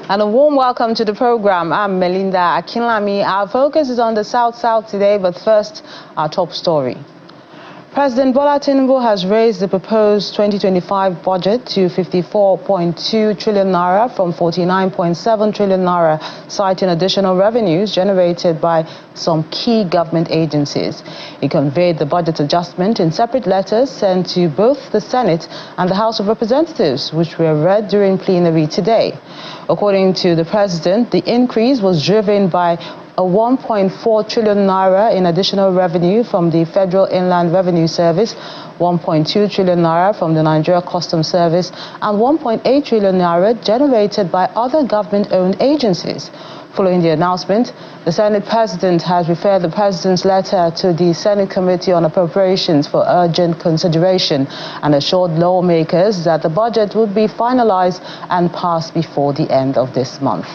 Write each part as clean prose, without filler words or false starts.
And a warm welcome to the program. I'm Melinda Akinlami. Our focus is on the South today, but first, our top story. President Bola Tinubu has raised the proposed 2025 budget to 54.2 trillion naira from 49.7 trillion naira, citing additional revenues generated by some key government agencies. He conveyed the budget adjustment in separate letters sent to both the Senate and the House of Representatives, which were read during plenary today. According to the president, the increase was driven by a 1.4 trillion naira in additional revenue from the Federal Inland Revenue Service, 1.2 trillion naira from the Nigeria Customs Service, and 1.8 trillion naira generated by other government-owned agencies. Following the announcement, the Senate President has referred the President's letter to the Senate Committee on Appropriations for urgent consideration and assured lawmakers that the budget would be finalized and passed before the end of this month.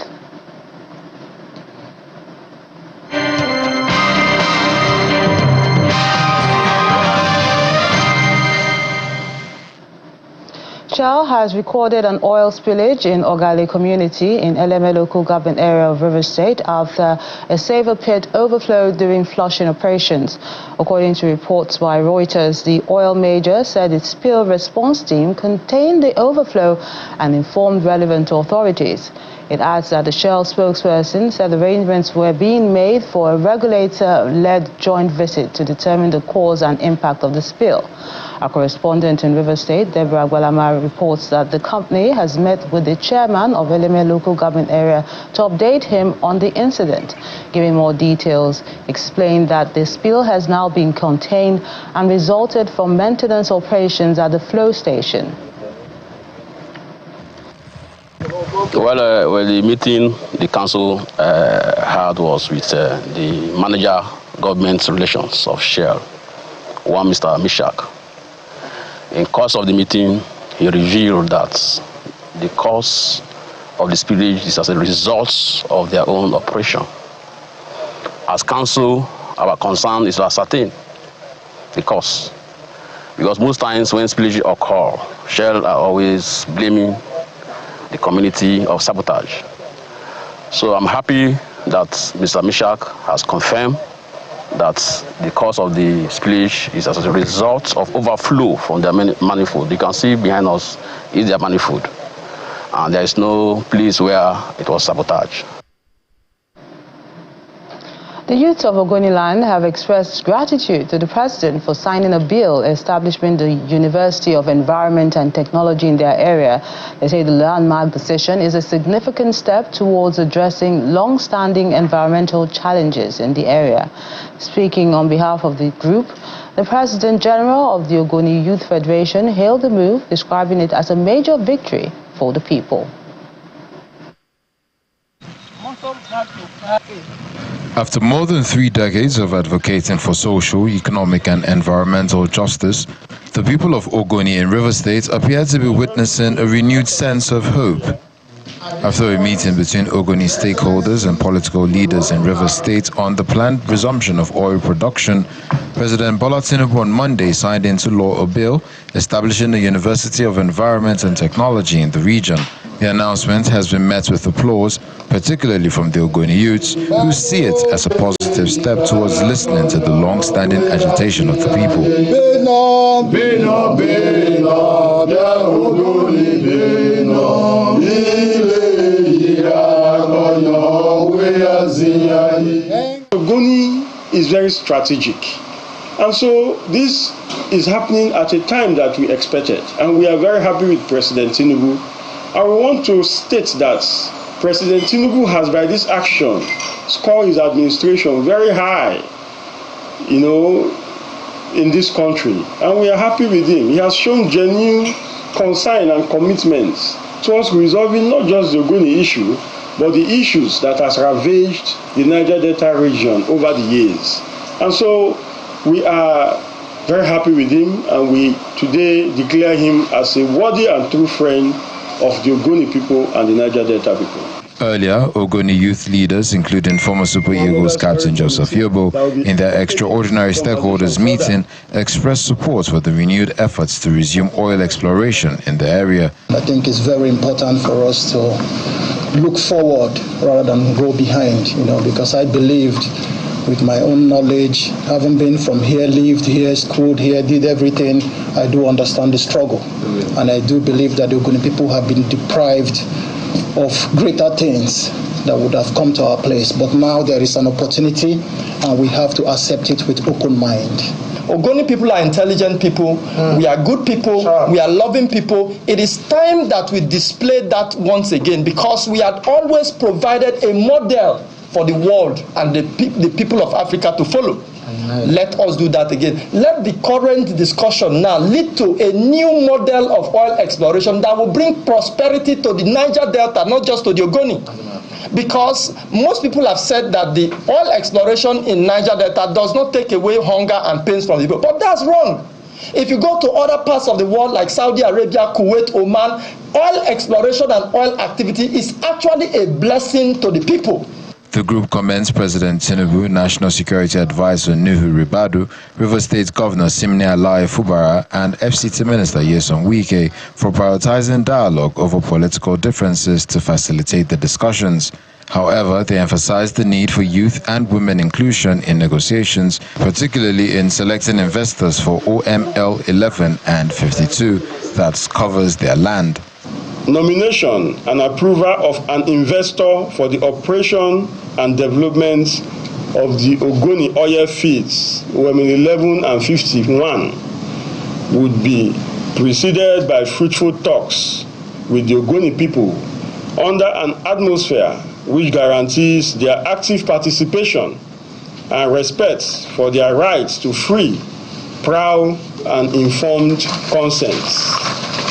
Shell has recorded an oil spillage in Ogale community in Eleme local government area of Rivers State after a saver pit overflowed during flushing operations. According to reports by Reuters, the oil major said its spill response team contained the overflow and informed relevant authorities. It adds that the Shell spokesperson said arrangements were being made for a regulator-led joint visit to determine the cause and impact of the spill. Our correspondent in Rivers State, Deborah Agwalama, reports that the company has met with the chairman of Eleme local government area to update him on the incident. Giving more details, explained that the spill has now been contained and resulted from maintenance operations at the flow station. Well, the meeting the council had was with the manager government relations of Shell, one Mr. Mishak. In course of the meeting, he revealed that the cause of the spillage is as a result of their own operation. As council, our concern is to ascertain the cause, because most times when spillage occur, Shell are always blaming the community of sabotage. So I'm happy that Mr. Mishak has confirmed that the cause of the spillage is as a result of overflow from their manifold. You can see behind us is their manifold, and there is no place where it was sabotage. The youth of Ogoni land have expressed gratitude to the president for signing a bill establishing the University of Environment and Technology in their area. They say the landmark decision is a significant step towards addressing long-standing environmental challenges in the area. Speaking on behalf of the group, the President General of the Ogoni Youth Federation hailed the move, describing it as a major victory for the people. After more than 3 decades of advocating for social, economic and environmental justice, the people of Ogoni in Rivers State appear to be witnessing a renewed sense of hope. After a meeting between Ogoni stakeholders and political leaders in Rivers State on the planned resumption of oil production, President Bola Tinubu on Monday signed into law a bill establishing the University of Environment and Technology in the region. The announcement has been met with applause, particularly from the Ogoni youths, who see it as a positive step towards listening to the long-standing agitation of the people. Ogoni is very strategic, and so this is happening at a time that we expected, and we are very happy with President Tinubu. I want to state that President Tinubu has, by this action, scored his administration very high, in this country, and we are happy with him. He has shown genuine concern and commitment towards resolving not just the Ogoni issue, but the issues that has ravaged the Niger Delta region over the years. And so we are very happy with him, and we today declare him as a worthy and true friend of the Ogoni people and the Niger Delta people. Earlier, Ogoni youth leaders, including former Super Eagles captain Joseph Yobo, in their extraordinary stakeholders meeting, expressed support for the renewed efforts to resume oil exploration in the area. I think it's very important for us to look forward rather than go behind, because I believed with my own knowledge, having been from here, lived here, schooled here, did everything, I do understand the struggle. And I do believe that the Ogoni people have been deprived of greater things that would have come to our place. But now there is an opportunity and we have to accept it with open mind. Ogoni people are intelligent people, we are good people, we are loving people. It is time that we display that once again, because we had always provided a model for the world and the people of Africa to follow. Let us do that again. Let the current discussion now lead to a new model of oil exploration that will bring prosperity to the Niger Delta, not just to the Ogoni. Because most people have said that the oil exploration in Niger Delta does not take away hunger and pains from the people. But that's wrong. If you go to other parts of the world like Saudi Arabia, Kuwait, Oman, oil exploration and oil activity is actually a blessing to the people. The group commends President Tinubu, National Security Advisor Nuhu Ribadu, River State Governor Simne Alaye Fubara, and FCT Minister Nyesom Wike for prioritizing dialogue over political differences to facilitate the discussions. However, they emphasized the need for youth and women inclusion in negotiations, particularly in selecting investors for OML 11 and 52 that covers their land. Nomination and approval of an investor for the operation and development of the Ogoni oil fields, OML 11 and 51, would be preceded by fruitful talks with the Ogoni people under an atmosphere which guarantees their active participation and respect for their rights to free, proud, and informed consent.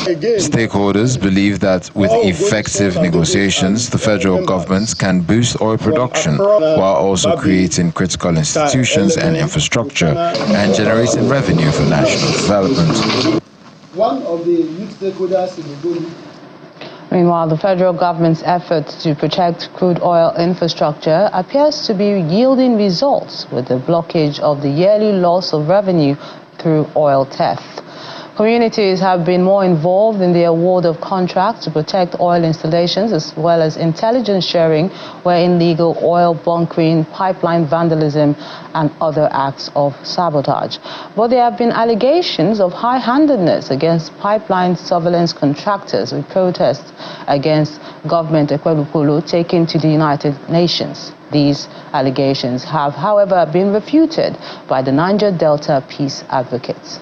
Stakeholders believe that with effective negotiations, the federal government can boost oil production while also creating critical institutions and infrastructure and generating revenue for national development. One of the youth stakeholders in Ogoni. Meanwhile, the federal government's efforts to protect crude oil infrastructure appears to be yielding results with the blockage of the yearly loss of revenue through oil theft. Communities have been more involved in the award of contracts to protect oil installations as well as intelligence sharing where illegal oil bunkering, pipeline vandalism and other acts of sabotage. But there have been allegations of high-handedness against pipeline surveillance contractors with protests against government Ekwebukulu taken to the United Nations. These allegations have, however, been refuted by the Niger Delta peace advocates.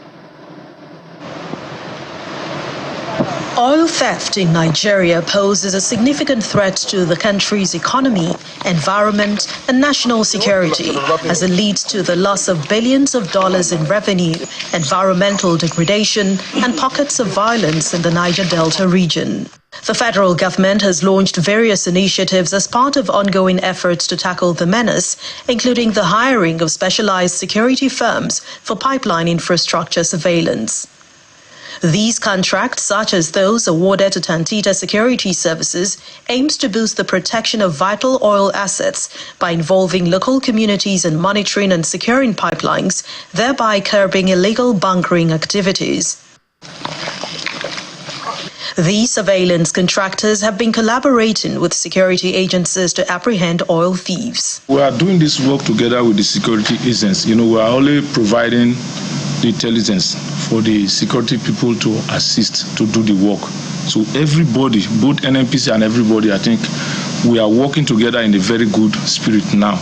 Oil theft in Nigeria poses a significant threat to the country's economy, environment, and national security as it leads to the loss of billions of dollars in revenue, environmental degradation, and pockets of violence in the Niger Delta region. The federal government has launched various initiatives as part of ongoing efforts to tackle the menace, including the hiring of specialized security firms for pipeline infrastructure surveillance. These contracts, such as those awarded to Tantita Security Services, aims to boost the protection of vital oil assets by involving local communities in monitoring and securing pipelines, thereby curbing illegal bunkering activities. These surveillance contractors have been collaborating with security agencies to apprehend oil thieves. We are doing this work together with the security agents. We are only providing the intelligence for the security people to assist to do the work. So everybody, both NNPC and everybody, I think we are working together in a very good spirit now.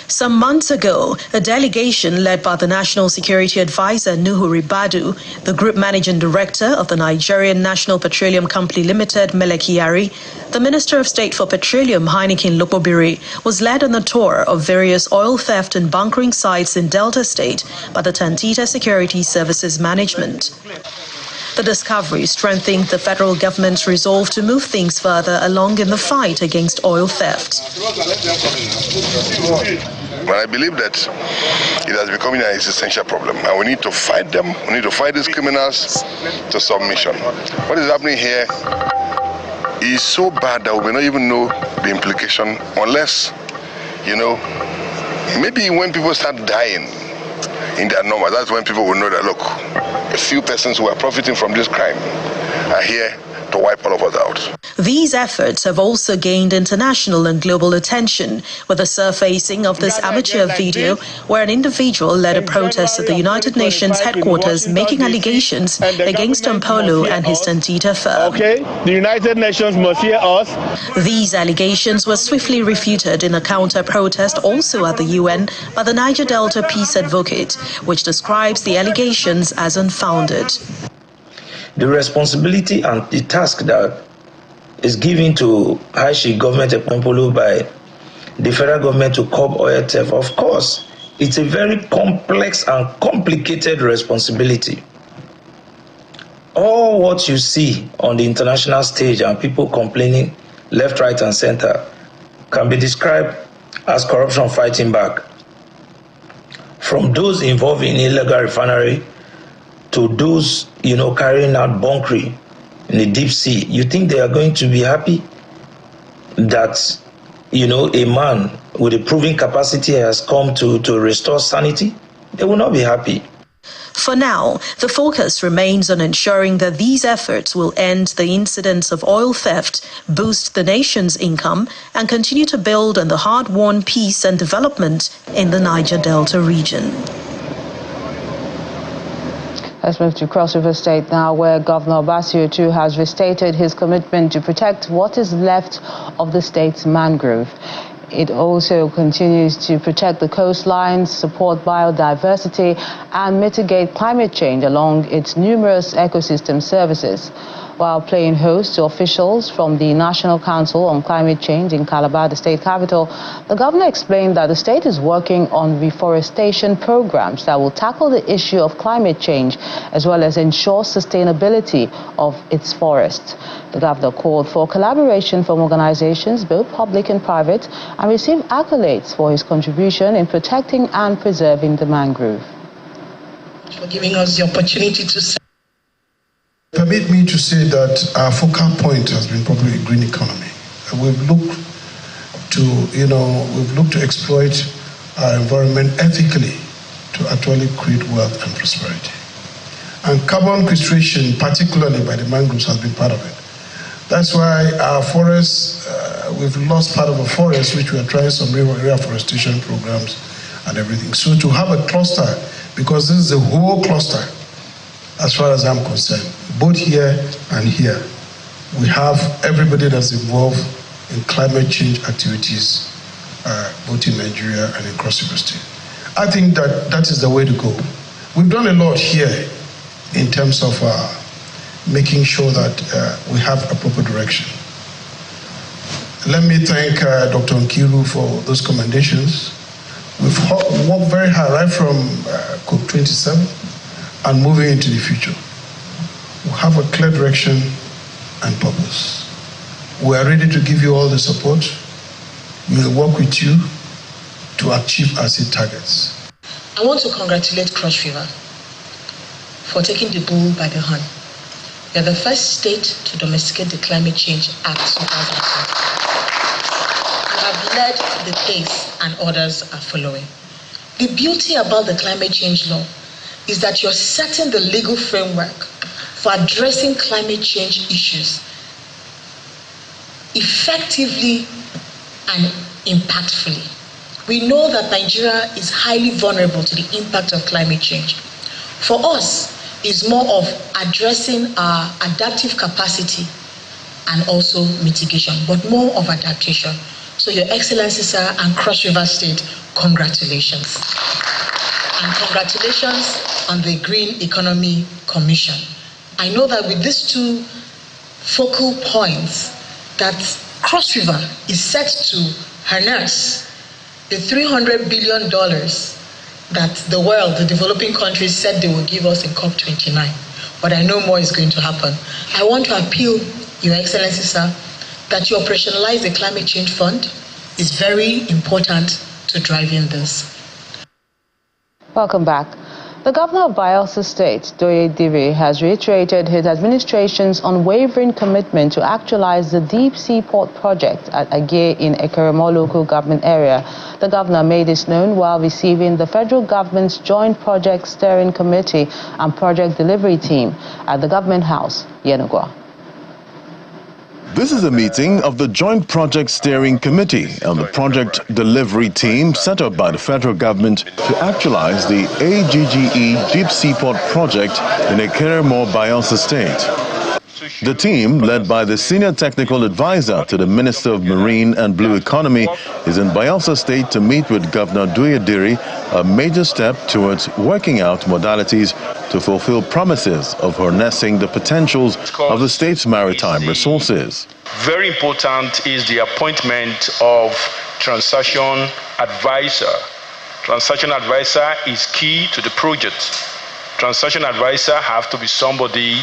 Some months ago, a delegation led by the National Security Advisor Nuhu Ribadu, the Group Managing Director of the Nigerian National Petroleum Company Limited, Melekiyari, the Minister of State for Petroleum, Heineken Lokbobiri, was led on a tour of various oil theft and bunkering sites in Delta State by the Tantita Security Services Management. The discovery strengthened the federal government's resolve to move things further along in the fight against oil theft. But I believe that it has become an existential problem, and we need to fight them. We need to fight these criminals to submission. What is happening here is so bad that we may not even know the implication unless, maybe when people start dying in their numbers, that's when people will know that, look, a few persons who are profiting from this crime are here to wipe all of us out. These efforts have also gained international and global attention with the surfacing of this amateur video where an individual led a protest at the United Nations headquarters making allegations against Mpolo and his Tantita firm. Okay, the United Nations must hear us. These allegations were swiftly refuted in a counter-protest also at the UN by the Niger Delta Peace Advocate, which describes the allegations as unfounded. The responsibility and the task that is given to High government of Mpolo by the federal government to curb oil theft, of course, it's a very complex and complicated responsibility. All what you see on the international stage and people complaining left, right, and center can be described as corruption fighting back. From those involved in illegal refinery to those, carrying out bunkering in the deep sea, you think they are going to be happy that, a man with a proven capacity has come to restore sanity? They will not be happy. For now, the focus remains on ensuring that these efforts will end the incidents of oil theft, boost the nation's income, and continue to build on the hard-won peace and development in the Niger Delta region. Let's move to Cross River State now, where Governor Basio too has restated his commitment to protect what is left of the state's mangrove. It also continues to protect the coastlines, support biodiversity, and mitigate climate change along its numerous ecosystem services. While playing host to officials from the National Council on Climate Change in Calabar, the state capital, the governor explained that the state is working on reforestation programs that will tackle the issue of climate change as well as ensure sustainability of its forests. The governor called for collaboration from organizations, both public and private, and received accolades for his contribution in protecting and preserving the mangrove. For giving us the opportunity to permit me to say that our focal point has been probably a green economy. We've looked to exploit our environment ethically to actually create wealth and prosperity. And carbon sequestration, particularly by the mangroves, has been part of it. That's why our forests, we've lost part of a forest, which we are trying some reforestation programs and everything. So to have a cluster, because this is a whole cluster, as far as I'm concerned, both here and here, we have everybody that's involved in climate change activities, both in Nigeria and in Cross River State. I think that is the way to go. We've done a lot here in terms of making sure that we have a proper direction. Let me thank Dr. Nkiru for those commendations. We've worked very hard right from COP27 and moving into the future. We have a clear direction and purpose. We are ready to give you all the support. We will work with you to achieve our set targets. I want to congratulate Cross River for taking the bull by the horn. We are the first state to domesticate the Climate Change Act 2007. We have led the pace and others are following. The beauty about the climate change law is that you're setting the legal framework for addressing climate change issues effectively and impactfully. We know that Nigeria is highly vulnerable to the impact of climate change. For us, it's more of addressing our adaptive capacity and also mitigation, but more of adaptation. So Your Excellency, sir, and Cross River State, congratulations. And congratulations on the Green Economy Commission. I know that with these two focal points, that Cross River is set to harness the $300 billion that the world, the developing countries, said they will give us in COP29. But I know more is going to happen. I want to appeal, Your Excellency, sir, that you operationalize the Climate Change Fund. Is very important to driving this. Welcome back. The governor of Bayelsa State, Doye Dire, has reiterated his administration's unwavering commitment to actualize the deep seaport project at Agge in Ekeremo local government area. The governor made this known while receiving the federal government's Joint Project Steering Committee and Project Delivery Team at the Government House, Yenagoa. This is a meeting of the Joint Project Steering Committee and the Project Delivery Team set up by the federal government to actualize the AGGE Deep Seaport project in Ekeremo, Bayelsa State. The team, led by the Senior Technical Advisor to the Minister of Marine and Blue Economy, is in Bayelsa State to meet with Governor Doye Dire, a major step towards working out modalities to fulfill promises of harnessing the potentials of the state's maritime resources. Very important is the appointment of transaction advisor. Transaction advisor is key to the project. Transaction advisor have to be somebody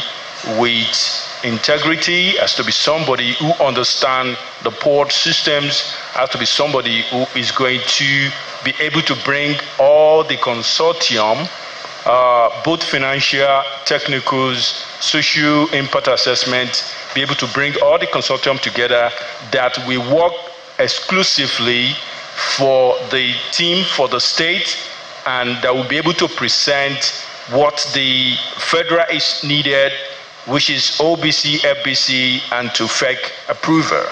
with integrity, has to be somebody who understands the port systems, has to be somebody who is going to be able to bring all the consortium, both financial, technicals, social impact assessment, be able to bring all the consortium together that we work exclusively for the team, for the state, and that will be able to present what the federal is needed, which is OBC, FBC, and TUFEC approval.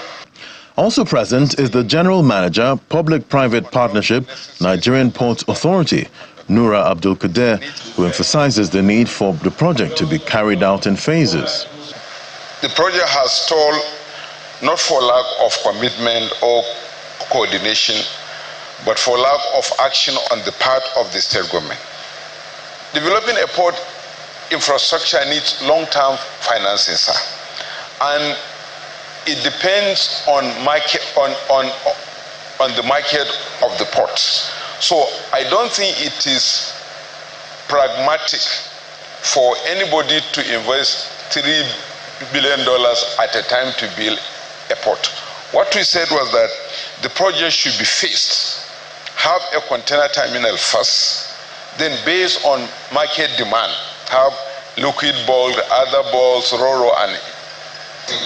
Also present is the General Manager, Public-Private Partnership, Nigerian Ports Authority, Nura Abdul Kader, who emphasizes the need for the project to be carried out in phases. The project has stalled not for lack of commitment or coordination, but for lack of action on the part of the state government. Developing a port infrastructure needs long-term financing, sir, and it depends on the market of the port. So I don't think it is pragmatic for anybody to invest $3 billion at a time to build a port. What we said was that the project should be phased, have a container terminal first, then based on market demand, have liquid bulk, other bulks, Roro, and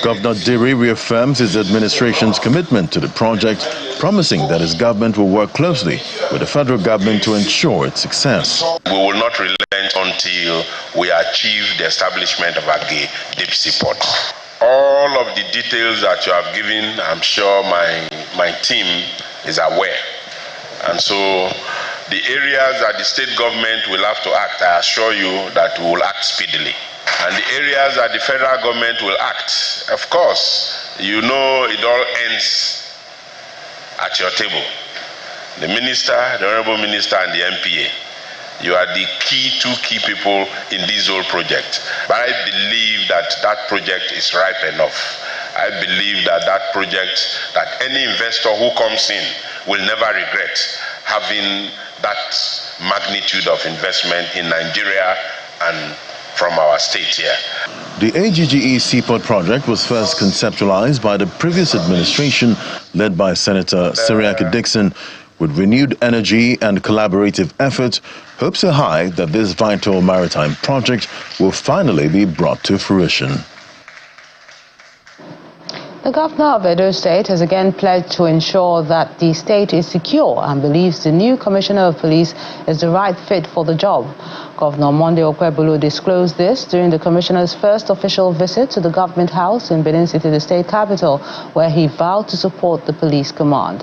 Governor Dire reaffirms his administration's commitment to the project, promising that his government will work closely with the federal government to ensure its success. We will not relent until we achieve the establishment of Agge Deep Seaport. All of the details that you have given, I'm sure my team is aware. And so the areas that the state government will have to act, I assure you that we will act speedily. And the areas that the federal government will act, of course, you know it all ends at your table. The minister, the honorable minister, and the MPA. You are the two key people in this whole project. But I believe that that project is ripe enough. I believe that that project, that any investor who comes in will never regret having that magnitude of investment in Nigeria and from our state here. The AGGE Seaport project was first conceptualized by the previous administration led by Senator Siriaki Dixon. With renewed energy and collaborative efforts, hopes are high that this vital maritime project will finally be brought to fruition. The governor of Edo State has again pledged to ensure that the state is secure and believes the new commissioner of police is the right fit for the job. Governor Monday Okwebulu disclosed this during the commissioner's first official visit to the government house in Benin City, the state capital, where he vowed to support the police command.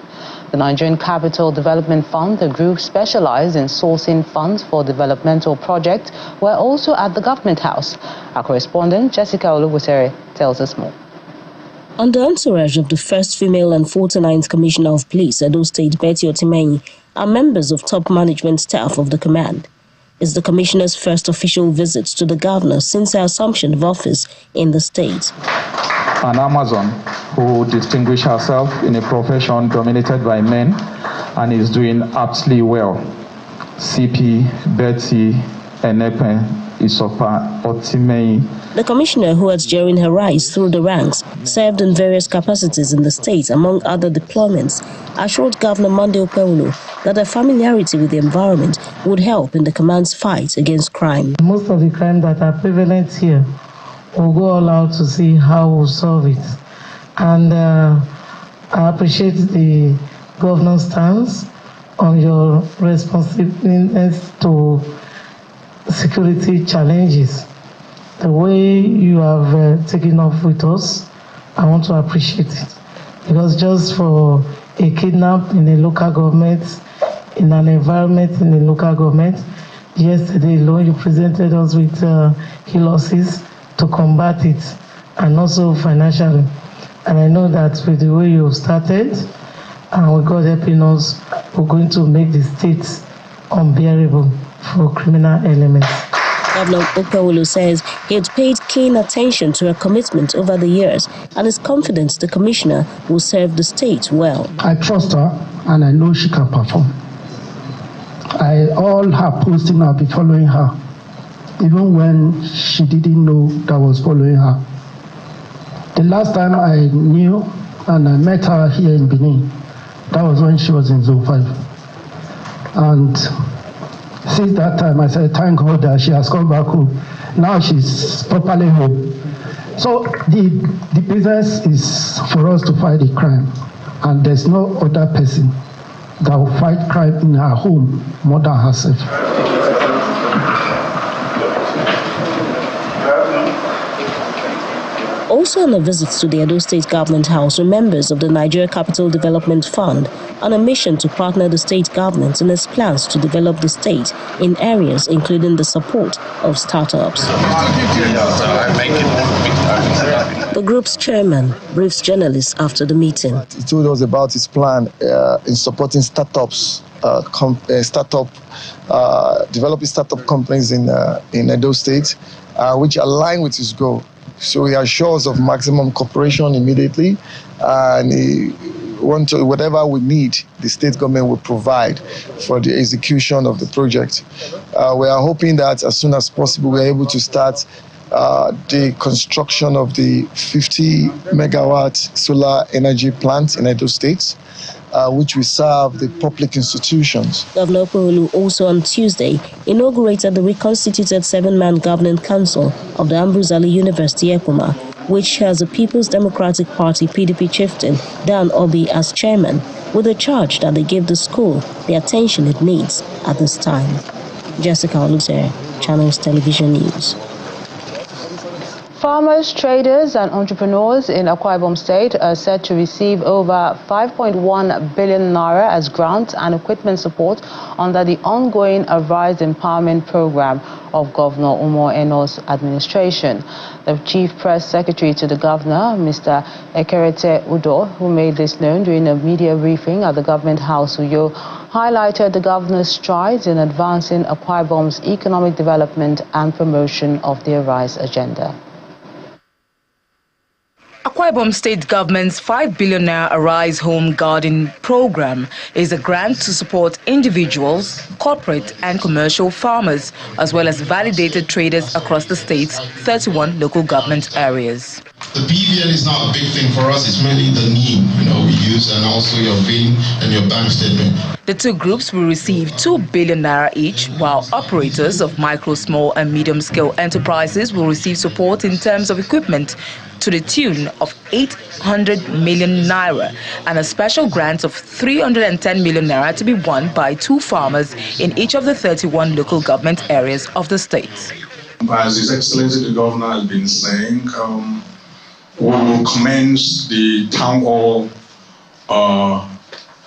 The Nigerian Capital Development Fund, a group specialized in sourcing funds for developmental projects, were also at the government house. Our correspondent Jessica Olubutere tells us more. On the entourage of the first female and 49th Commissioner of Police, Edo State Betty Otimeyi, are members of top management staff of the command. It's the Commissioner's first official visit to the governor since her assumption of office in the state. An Amazon who distinguished herself in a profession dominated by men and is doing aptly well. CP Betty Enepe Isopa Otimeyi. The commissioner, who has during her rise through the ranks, served in various capacities in the state, among other deployments, assured Governor Monday Okwebulu that their familiarity with the environment would help in the command's fight against crime. Most of the crime that are prevalent here will go all out to see how we'll solve it. And I appreciate the governor's stance on your responsiveness to security challenges. The way you have taken off with us, I want to appreciate it. Because just for a kidnap in a local government, in an environment in a local government, yesterday alone you presented us with losses to combat it, and also financially. And I know that with the way you started, and with God helping us, we're going to make the state unbearable for criminal elements. Governor Okawulu says he had paid keen attention to her commitment over the years and is confident the commissioner will serve the state well. I trust her and I know she can perform. All her posting, I'll be following her, even when she didn't know that I was following her. The last time I knew and I met her here in Benin, that was when she was in Zone 5. And since that time, I said, thank God that she has come back home. Now she's properly home. So the business is for us to fight the crime. And there's no other person that will fight crime in her home more than herself. Also on a visit to the Edo State Government House were members of the Nigeria Capital Development Fund on a mission to partner the state government in its plans to develop the state in areas including the support of startups. The group's chairman briefs journalists after the meeting. He told us about his plan in supporting startups, developing startup companies in Edo State, which align with his goal. So he assures of maximum cooperation immediately, and whatever we need, the state government will provide for the execution of the project. We are hoping that as soon as possible, we are able to start the construction of the 50 megawatt solar energy plant in Edo State, which will serve the public institutions. Governor Okawulu also on Tuesday inaugurated the reconstituted 7-man governing council of the Ambrose Ali University, Ekuma, which has a People's Democratic Party (PDP) chieftain, Dan Obi, as chairman, with a charge that they give the school the attention it needs at this time. Jessica Olutere, Channels Television News. Farmers, traders and entrepreneurs in Akwa Ibom State are set to receive over 5.1 billion naira as grants and equipment support under the ongoing Arise Empowerment Program of Governor Umar Eno's administration. The Chief Press Secretary to the Governor, Mr. Ekerete Udo, who made this known during a media briefing at the Government House, Uyo, highlighted the Governor's strides in advancing Akwa Ibom's economic development and promotion of the Arise agenda. Akwa Ibom State Government's 5 billion naira Arise Home Garden program is a grant to support individuals, corporate and commercial farmers, as well as validated traders across the state's 31 local government areas. The BVN is not a big thing for us, it's mainly the NIM, we use, and also your VIN and your bank statement. The two groups will receive 2 billion naira each, while operators of micro, small and medium-scale enterprises will receive support in terms of equipment to the tune of 800 million naira and a special grant of 310 million naira to be won by 2 farmers in each of the 31 local government areas of the state. As His Excellency the Governor has been saying, we will commence the town hall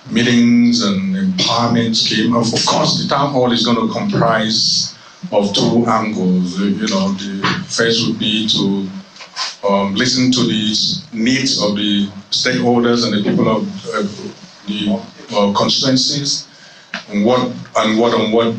meetings and empowerment scheme. Of course, the town hall is going to comprise of 2 angles. The first would be to listen to the needs of the stakeholders and the people of the constituencies and what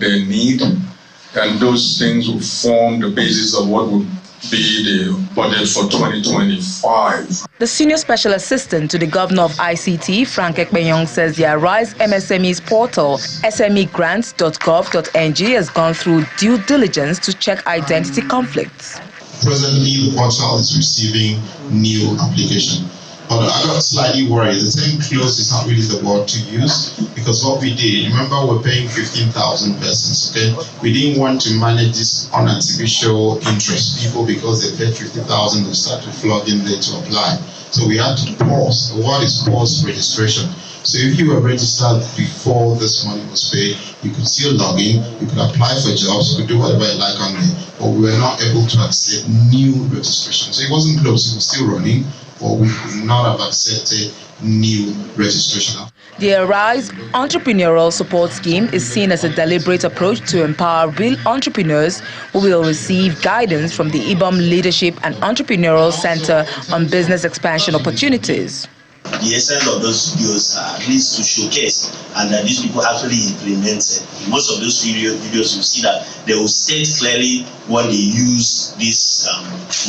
they need, and those things will form the basis of what would be the budget for 2025. The Senior Special Assistant to the Governor of ICT, Frank Ekpenyong, says the Arise MSMEs portal, smegrants.gov.ng, has gone through due diligence to check identity conflicts. Presently, the portal is receiving new applications. Although I got slightly worried. The term close is not really the word to use, because what we did, remember we're paying 15,000 persons, okay? We didn't want to manage this unartificial interest. People, because they paid 50,000, they start to flood in there to apply. So we had to pause. The word is pause registration. So if you were registered before this money was paid, you could still log in, you could apply for jobs, you could do whatever you like on there. But we were not able to accept new registration. So it wasn't closed, it was still running, but we could not have accepted new registration. The Arise Entrepreneurial Support Scheme is seen as a deliberate approach to empower real entrepreneurs who will receive guidance from the Ibom Leadership and Entrepreneurial Center on business expansion opportunities. The essence of those videos are at least to showcase and that these people actually implemented. In most of those videos, you see that they will state clearly what they use this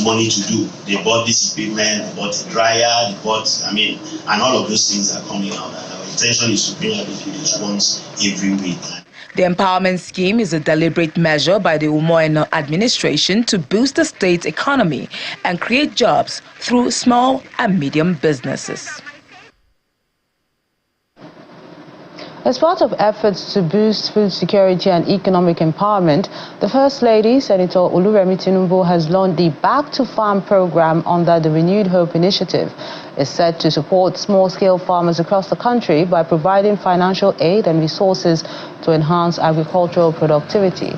money to do. They bought this equipment, they bought a dryer, they bought, and all of those things are coming out. And our intention is to bring out these videos once every week. The empowerment scheme is a deliberate measure by the Umoeno administration to boost the state's economy and create jobs through small and medium businesses. As part of efforts to boost food security and economic empowerment, the First Lady, Senator Oluremi Tinubu, has launched the Back to Farm program under the Renewed Hope initiative. It's set to support small-scale farmers across the country by providing financial aid and resources to enhance agricultural productivity.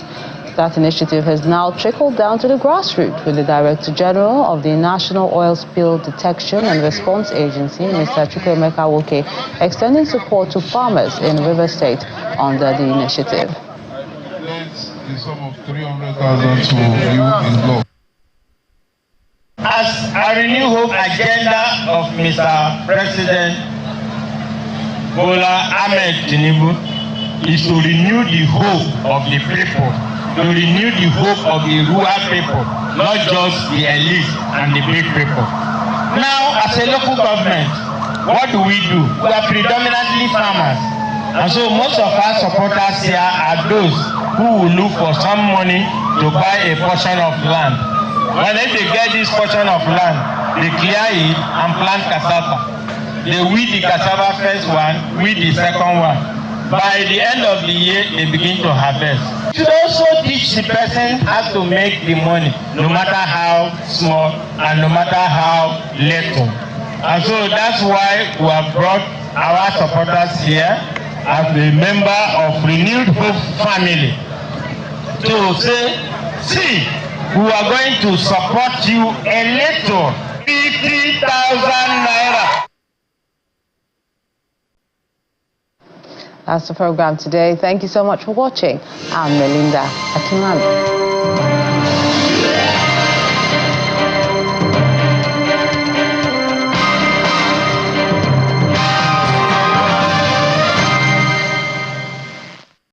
That initiative has now trickled down to the grassroots, with the Director General of the National Oil Spill Detection and Response Agency, Mr. Chukwuemeka Woke, extending support to farmers in River State under the initiative. The sum of 300,000 to you in law. As a Renew Hope agenda of Mr. President Bola Ahmed Tinubu is to renew the hope of the people, to renew the hope of the rural people, not just the elite and the big people. Now, as a local government, what do? We are predominantly farmers. And so most of our supporters here are those who will look for some money to buy a portion of land. When they get this portion of land, they clear it and plant cassava. They weed the cassava first one, weed the second one. By the end of the year, they begin to harvest. You should also teach the person how to make the money, no matter how small and no matter how little. And so that's why we have brought our supporters here as a member of Renewed Hope family to say, see, we are going to support you a little, 50,000 naira. That's the program today. Thank you so much for watching. I'm Melinda Akinlami.